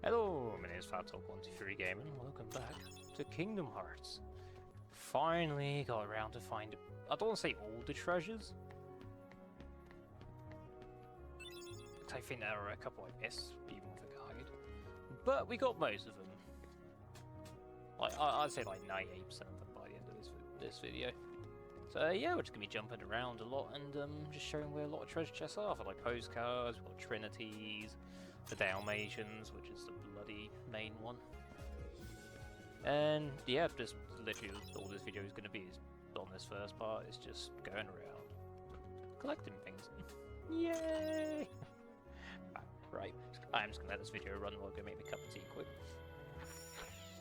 Hello, my name is FabTalk123 Gaming. Welcome back to Kingdom Hearts. Finally got around to find, I don't want to say all the treasures. I think there are a couple I missed, even with the guide. But we got most of them. Like, I'd say like 98% of them by the end of this video. So yeah, we're just going to be jumping around a lot and just showing where a lot of treasure chests are. For like postcards, we've got Trinities, the Dalmatians, which is the bloody main one. And yeah, just literally all this video is going to be is, on this first part is just going around collecting things. Yay! Right, I'm just going to let this video run while I go make me a cup of tea quick.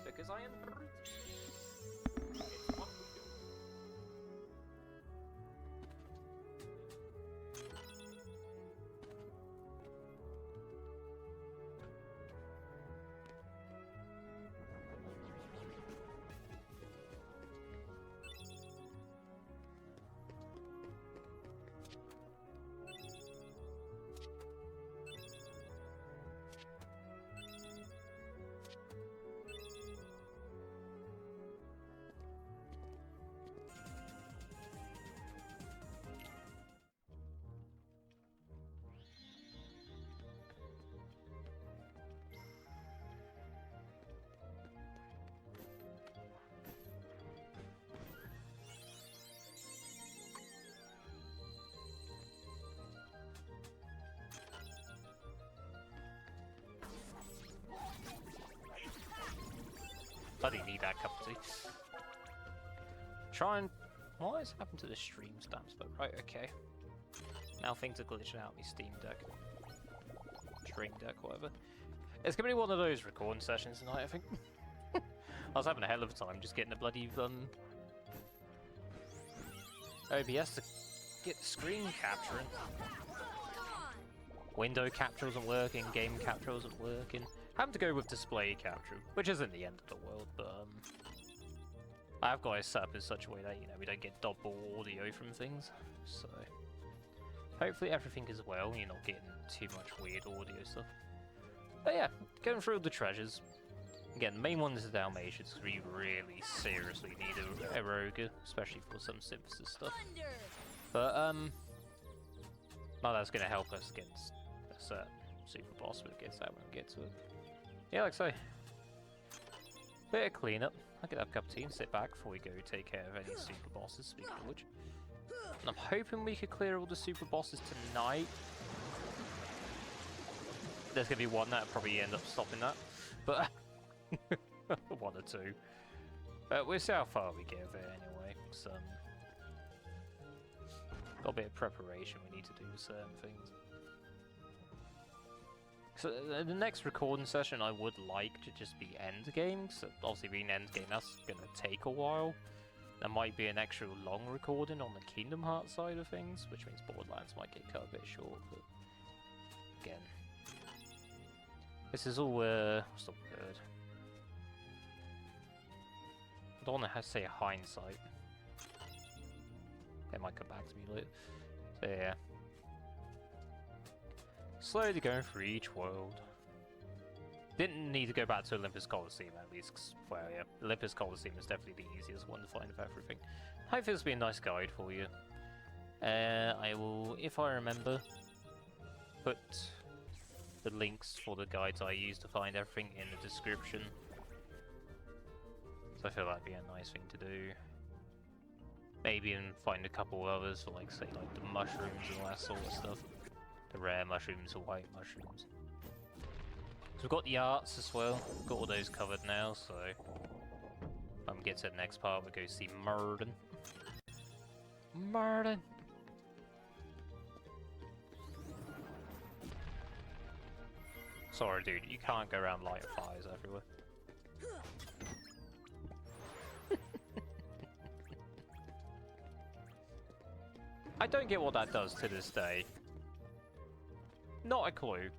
Because I am bloody need that cup of tea. Try and... What has happened to the stream stamps? But right, okay. Now things are glitching out my Steam Deck. Stream Deck, whatever. It's gonna be one of those recording sessions tonight, I think. I was having a hell of a time just getting the bloody OBS to get the screen capturing. Window capture wasn't working, game capture wasn't working. Having to go with display capture, which isn't the end of the world, but I've got it set up in such a way that, you know, we don't get double audio from things, so hopefully everything is well, you're not getting too much weird audio stuff. But yeah, going through the treasures. Again, the main one is the Dalmatians, because we really seriously need a Roga, especially for some synthesis stuff. But well, that's going to help us against a certain super boss, but against that when we get to it. Yeah, like so. Bit of cleanup. I'll get that cup of tea and sit back before we go take care of any super bosses, speaking of which. And I'm hoping we could clear all the super bosses tonight. There's going to be one that'll probably end up stopping that. But one or two. But we'll see how far we get of it anyway. So, got a bit of preparation we need to do with certain things. So the next recording session I would like to just be endgame, so obviously being endgame that's going to take a while. There might be an extra long recording on the Kingdom Hearts side of things, which means Borderlands might get cut a bit short, but again, this is all what's the word? I don't want to say hindsight. They might come back to me later. So yeah. Slowly going through each world. Didn't need to go back to Olympus Coliseum at least, cause, well yeah, Olympus Coliseum is definitely the easiest one to find of everything. Hopefully this will be a nice guide for you. I will, if I remember, put the links for the guides I use to find everything in the description. So I feel that'd be a nice thing to do. Maybe even find a couple others for like, say, like the mushrooms and all that sort of stuff. The rare mushrooms or white mushrooms. So we've got the arts as well. We've got all those covered now, so when we get to the next part, we'll go see Murden. Murden! Sorry, dude, you can't go around lighting fires everywhere. I don't get what that does to this day. Not a clue.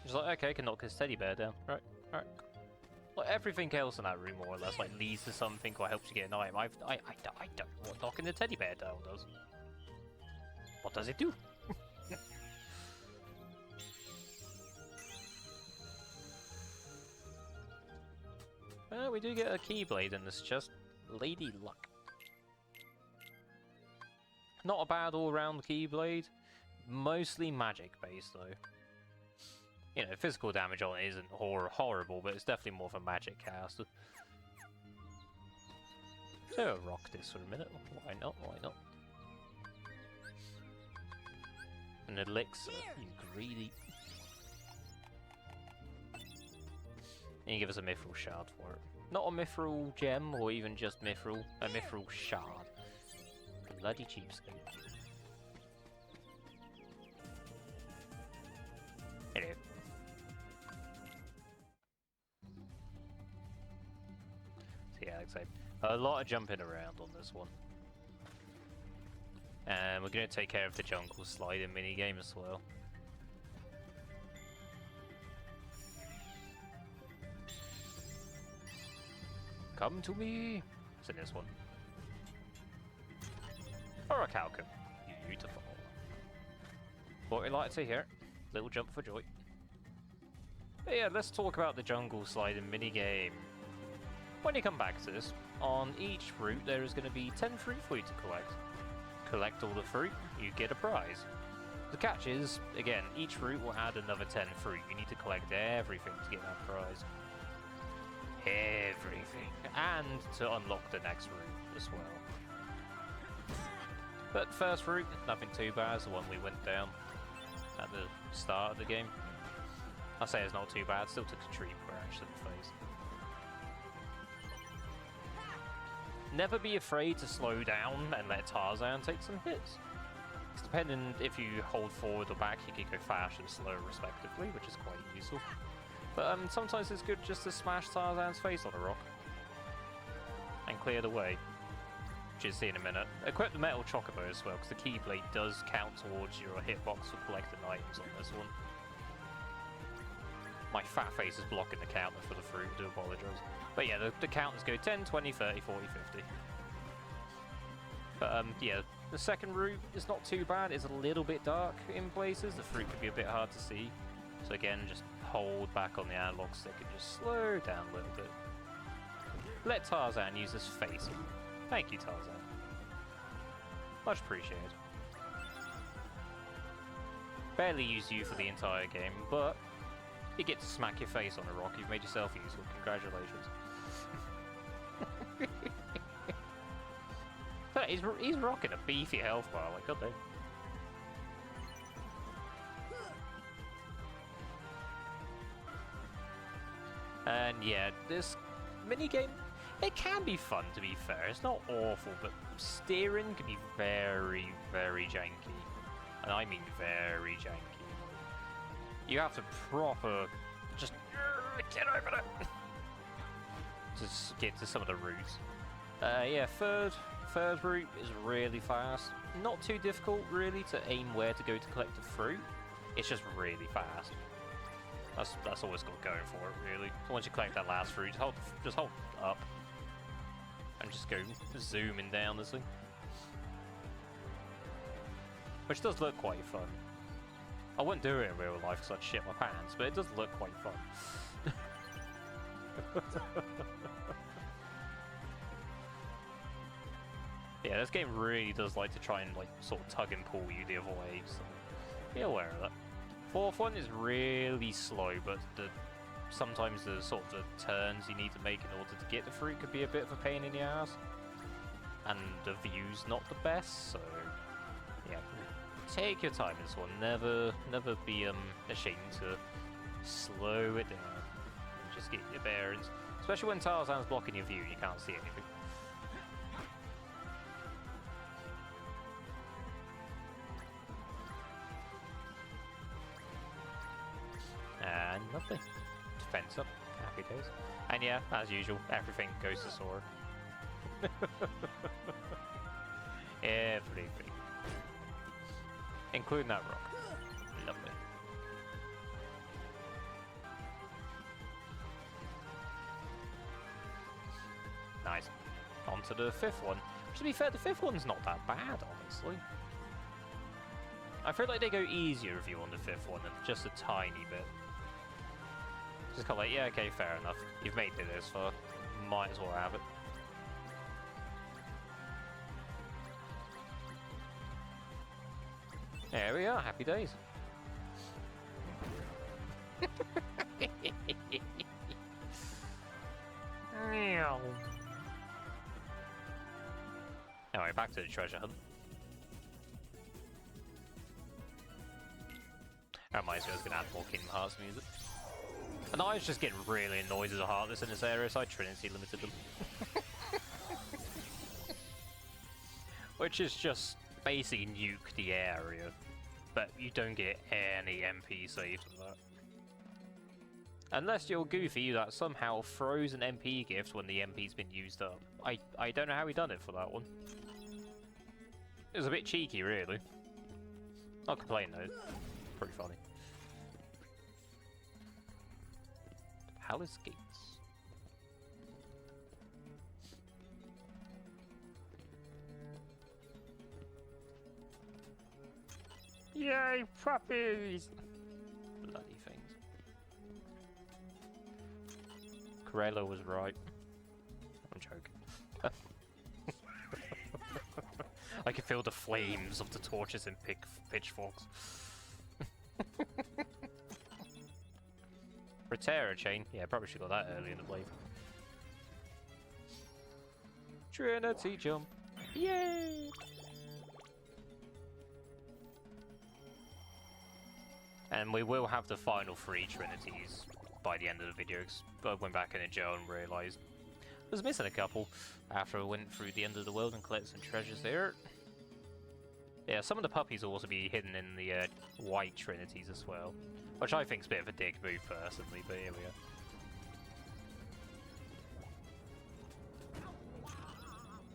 Just like, okay, I can knock his teddy bear down. Right, alright. Like, everything else in that room more or less like leads to something or helps you get an item. I don't know what knocking the teddy bear down does. What does it do? we do get a Keyblade in this chest. Lady Luck. Not a bad all-round Keyblade. Mostly magic-based, though. You know, physical damage on it isn't horrible, but it's definitely more of a magic caster. So I'll rock this for a minute. Why not? Why not? An elixir, you greedy. And you give us a mithril shard for it. Not a mithril gem, or even just mithril, a mithril shard. Bloody cheapskate. Anyway. So yeah, like I said, a lot of jumping around on this one. And we're going to take care of the jungle sliding minigame as well. Come to me! It's in this one. Or a Calcum. Beautiful. What we like to hear. Little jump for joy. But yeah, let's talk about the jungle sliding minigame. When you come back to this, on each route there is going to be 10 fruit for you to collect. Collect all the fruit, you get a prize. The catch is, again, each route will add another 10 fruit. You need to collect everything to get that prize. Everything. And to unlock the next route as well. But first route, nothing too bad, it's the one we went down at the start of the game. I say it's not too bad, still took a tree branch to the face. Never be afraid to slow down and let Tarzan take some hits. It's depending if you hold forward or back, you can go fast and slow respectively, which is quite useful. But sometimes it's good just to smash Tarzan's face on a rock and clear the way, which you'll see in a minute. Equip the metal chocobo as well, because the Keyblade does count towards your hitbox for collecting items on this one. My fat face is blocking the counter for the fruit, I do apologise. But yeah, the counters go 10, 20, 30, 40, 50. But yeah, the second route is not too bad. It's a little bit dark in places. The fruit can be a bit hard to see. So again, just hold back on the analog stick and just slow down a little bit. Let Tarzan use his face. Thank you, Tarzan. Much appreciated. Barely used you for the entire game, but you get to smack your face on a rock. You've made yourself useful. Congratulations. But he's rocking a beefy health bar, like, god damn. And yeah, this minigame, it can be fun to be fair. It's not awful, but steering can be very, very janky. And I mean very janky. You have to proper just get over it. Just get to some of the routes. Yeah, third route is really fast. Not too difficult really to aim where to go to collect the fruit. It's just really fast. That's always got going for it really. So once you collect that last fruit, just hold up and just go zooming down this thing. Which does look quite fun. I wouldn't do it in real life because I'd shit my pants, but it does look quite fun. Yeah, this game really does like to try and like sort of tug and pull you the other way, so be aware of that. Fourth one is really slow, but sometimes the sort of the turns you need to make in order to get the fruit could be a bit of a pain in the ass. And the view's not the best, so yeah. Take your time in this one. Never be ashamed to slow it down. And just get your bearings. Especially when Tarzan's blocking your view and you can't see anything. And nothing. Defense up. Happy days. And yeah, as usual, everything goes to Sora. Everything. Including that rock. Lovely. Nice. On to the fifth one. To be fair, the fifth one's not that bad, honestly. I feel like they go easier if you on the fifth one than just a tiny bit. Just kind of like, yeah, okay, fair enough. You've made it this far. Might as well have it. There we are, happy days. Anyway, back to the treasure hunt. That reminds me, I was going to add more Kingdom Hearts music. And I was just getting really annoyed as a Heartless in this area, so I Trinity limited them. Which is just basically nuke the area, but you don't get any MP saves with that. Unless you're Goofy that somehow throws an MP gift when the MP's been used up. I don't know how he done it for that one. It was a bit cheeky, really. Not complaining though. Pretty funny. Palace Gates. Yay, puppies! Bloody things. Corello was right. I'm joking. I can feel the flames of the torches and pitchforks. Rotera chain? Yeah, probably should have got that early in the playthrough. Trinity jump! Yay! And we will have the final 3 Trinities by the end of the video, because I went back in a jail and realised I was missing a couple after I went through the end of the world and collected some treasures there. Yeah, some of the puppies will also be hidden in the white Trinities as well, which I think is a bit of a dick move personally, but here we are.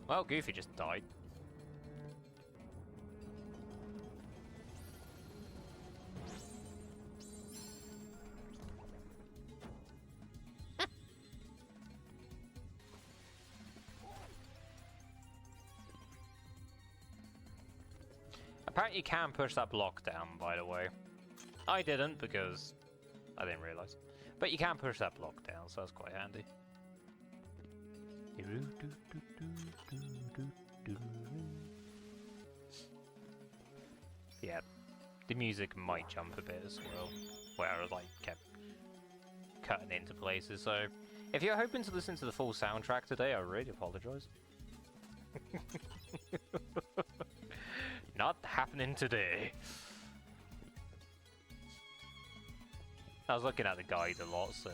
Well, Goofy just died. Apparently you can push that block down, by the way. I didn't, because I didn't realise. But you can push that block down, so that's quite handy. Yeah, the music might jump a bit as well, where I like kept cutting into places, so if you're hoping to listen to the full soundtrack today, I really apologise. Not happening today. I was looking at the guide a lot, so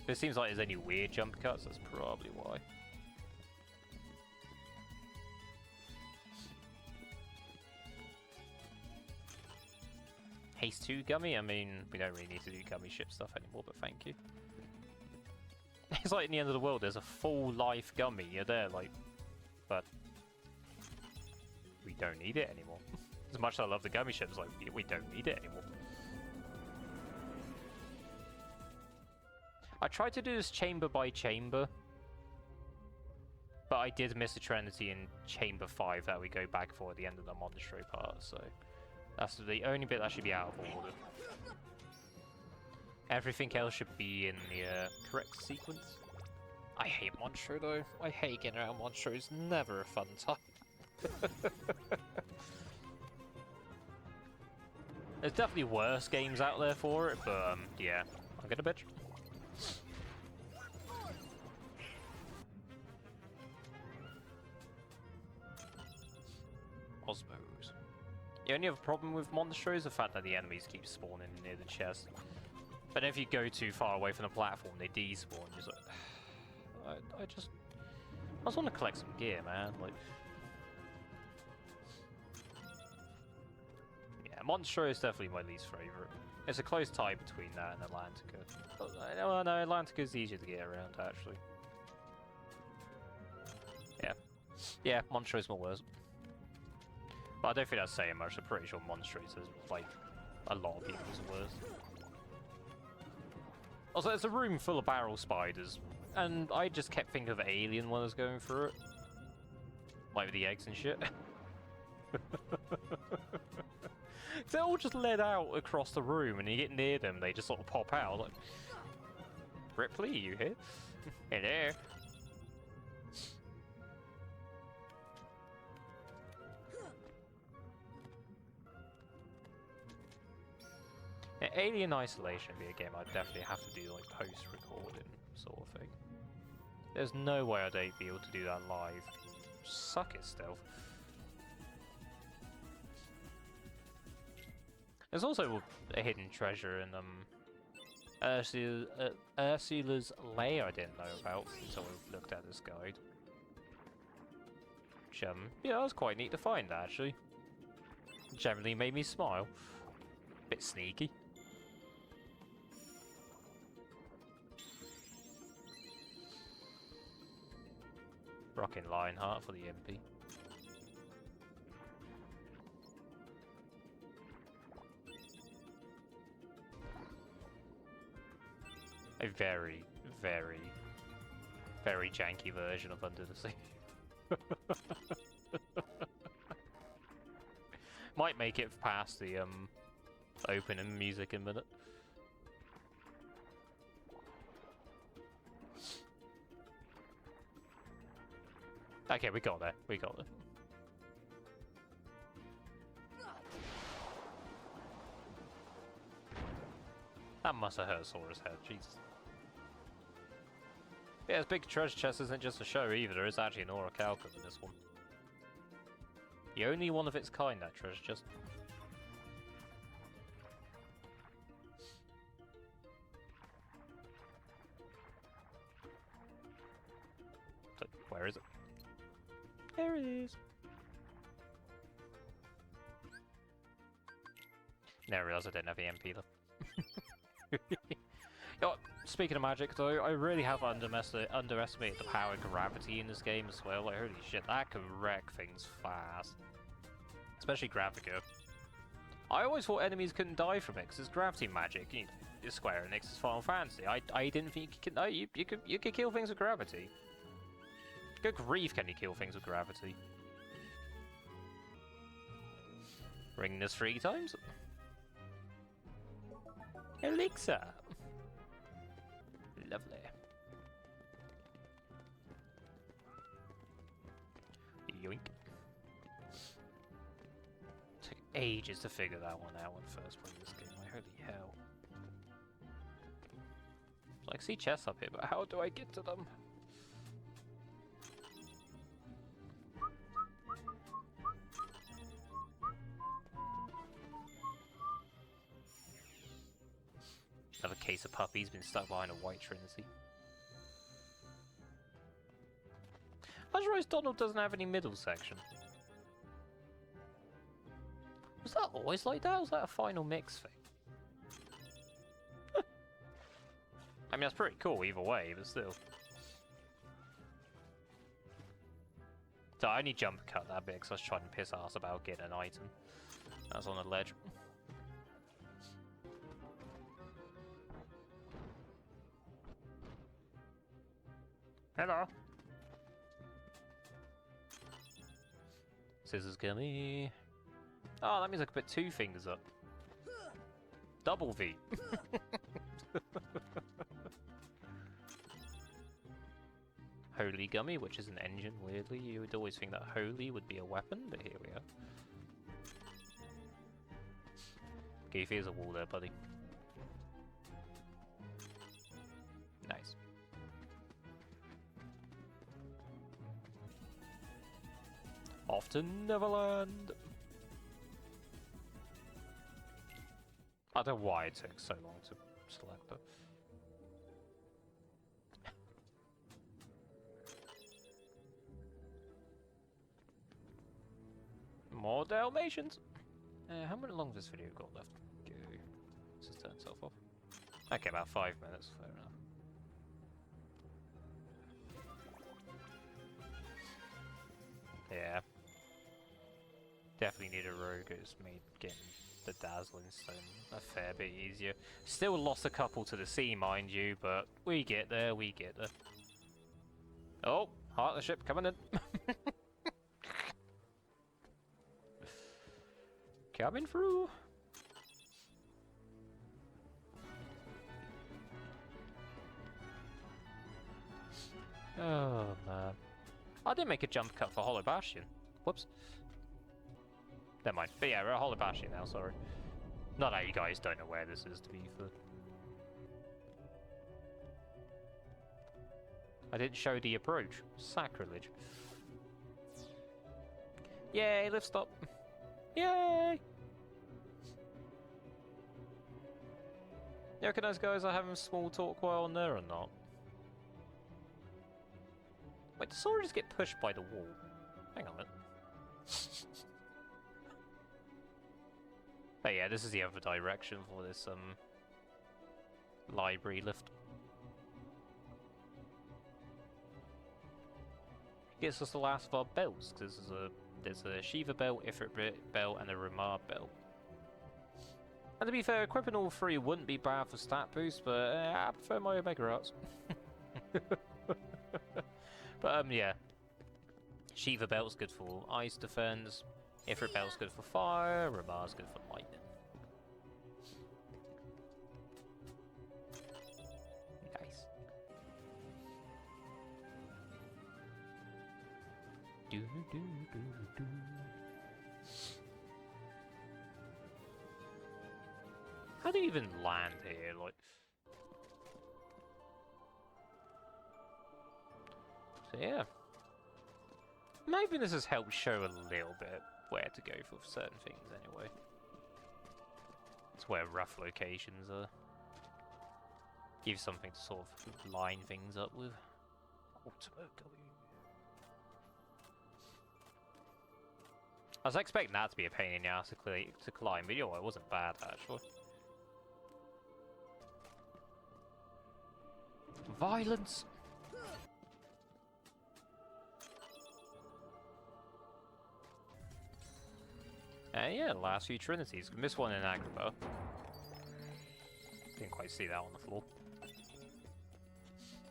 if it seems like there's any weird jump cuts, that's probably why. Haste 2 gummy? I mean, we don't really need to do gummy ship stuff anymore, but thank you. It's like in the end of the world, there's a full life gummy, you're there, like, but we don't need it anymore. As much as I love the gummy ships, like, we don't need it anymore. I tried to do this chamber by chamber, but I did miss a Trinity in chamber 5 that we go back for at the end of the monastery part, so that's the only bit that should be out of order. Everything else should be in the correct sequence. I hate Monstro though. I hate getting around Monstro. It's never a fun time. There's definitely worse games out there for it, but yeah, I'm gonna bitch. Osmos. The only other problem with Monstro is the fact that the enemies keep spawning near the chest. But if you go too far away from the platform, they despawn. You're like, I just want to collect some gear, man. Like, yeah, Monstro is definitely my least favorite. It's a close tie between that and Atlantica. Well, no, Atlantica is easier to get around, actually. Yeah, Monstro is my worst. But I don't think that's saying much. I'm pretty sure Monstro is like a lot of people's worst. Also, there's a room full of barrel spiders, and I just kept thinking of Alien when I was going through it. Like with the eggs and shit. They're all just led out across the room, and you get near them, they just sort of pop out. Like, Ripley, you here? Hello? Alien Isolation would be a game I'd definitely have to do like post-recording sort of thing. There's no way I'd be able to do that live. Suck it, stealth. There's also a hidden treasure in Ursula's Lair I didn't know about until I looked at this guide. Which, yeah, that was quite neat to find actually. Generally made me smile. Bit sneaky. Rocking Lionheart for the MP. A very, very, very janky version of Under the Sea. Might make it past the opening music in a minute. Okay, we got there. We got there. That must have hurt Sora's head, Jesus. Yeah, this big treasure chest isn't just a show either, it's actually an orichalcum in this one. The only one of its kind, that treasure chest. So, where is it? There it is. Never realised I didn't have the MP though. Oh, speaking of magic though, I really have underestimated the power of gravity in this game as well. Like, holy shit, that can wreck things fast. Especially Gravica. I always thought enemies couldn't die from it because it's gravity magic. It's Square Enix's Final Fantasy. I didn't think you could kill things with gravity. Good grief, can you kill things with gravity? Ring this 3 times. Elixir. Lovely. Yoink. Took ages to figure that one out when first playing this game. Like, holy hell. Like, see chests up here, but how do I get to them? Another case of puppies been stuck behind a white trinity. I just Donald doesn't have any middle section. Was that always like that, or was that a final mix thing? I mean, that's pretty cool either way, but still. So I only jump cut that bit because I was trying to piss ass about getting an item. That's on the ledge. Hello. Scissors gummy. Oh, that means I can put 2 fingers up. Double V. Holy gummy, which is an engine, weirdly. You would always think that holy would be a weapon, but here we are. Goofy is a wall there, buddy. Nice. Off to Neverland! I don't know why it took so long to select it. More Dalmatians! How much long has this video got left? Go. Let's just turn itself off. Okay, about 5 minutes, fair enough. Yeah. Definitely need a rogue. It's made getting the Dazzling Stone a fair bit easier. Still lost a couple to the sea, mind you, but we get there, we get there. Oh, heart of the ship coming in. Coming through. Oh man. I didn't make a jump cut for Hollow Bastion. Whoops. Never mind. But yeah, we're at Hollow Bastion now, sorry. Not that you guys don't know where this is, to be fair. I didn't show the approach. Sacrilege. Yay, lift stop. Yay! You reckon those guys are having small talk while on there or not? Wait, did Sora just get pushed by the wall? Hang on a minute. But yeah, this is the other direction for this library lift. Gets us the last of our belts, because there's a Shiva belt, Ifrit belt, and a Ramar belt. And to be fair, equipping all three wouldn't be bad for stat boost, but I prefer my Omega Arts. But yeah. Shiva belt's good for ice defense, Ifrit belt's good for fire, Ramar's good for lightning. Nice. Do do do do. How do you even land here? Like, so yeah, maybe this has helped show a little bit where to go for certain things. Anyway, it's where rough locations are. Give something to sort of line things up with. Ultimate W. I was expecting that to be a pain in the ass to climb, but you know, it wasn't bad actually. Violence! Yeah, the last few Trinities. Missed one in Agrabah. Didn't quite see that on the floor.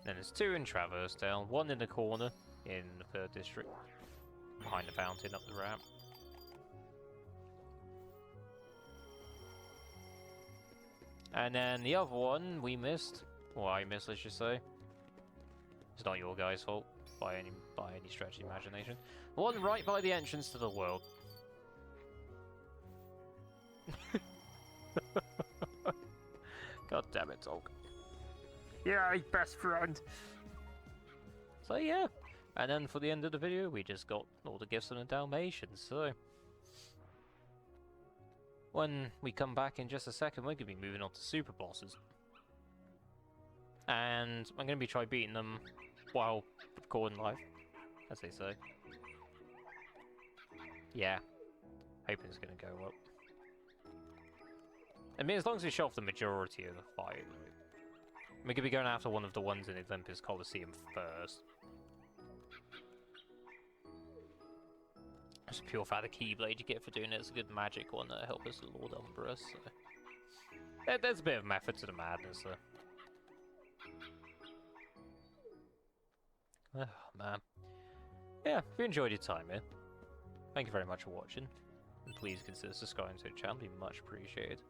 Then there's two in Traversedale, one in the corner in the 3rd district, behind the fountain up the ramp. And then the other one we missed. Well, I missed, let's just say. It's not your guys' fault, by any stretch of the imagination. One right by the entrance to the world. God damn it, Tolk. Yay, best friend! So yeah, and then for the end of the video, we just got all the gifts from the Dalmatians, so... When we come back in just a second, we're going to be moving on to super bosses. And I'm going to be trying beating them while recording live, as they say. Yeah, hoping it's going to go up. I mean, as long as we show off the majority of the fight, we're going to be going after one of the ones in Olympus Coliseum first. It's a pure fact the Keyblade you get for doing it is a good magic one that'll help us Lord Umbra, so... There's a bit of method to the madness, so... Oh, man. Yeah, if you enjoyed your time here, thank you very much for watching. And please consider subscribing to the channel, it'd be much appreciated.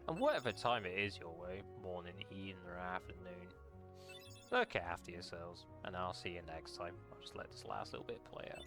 And whatever time it is your way, morning, evening, or afternoon, look after yourselves, and I'll see you next time. I'll just let this last little bit play out.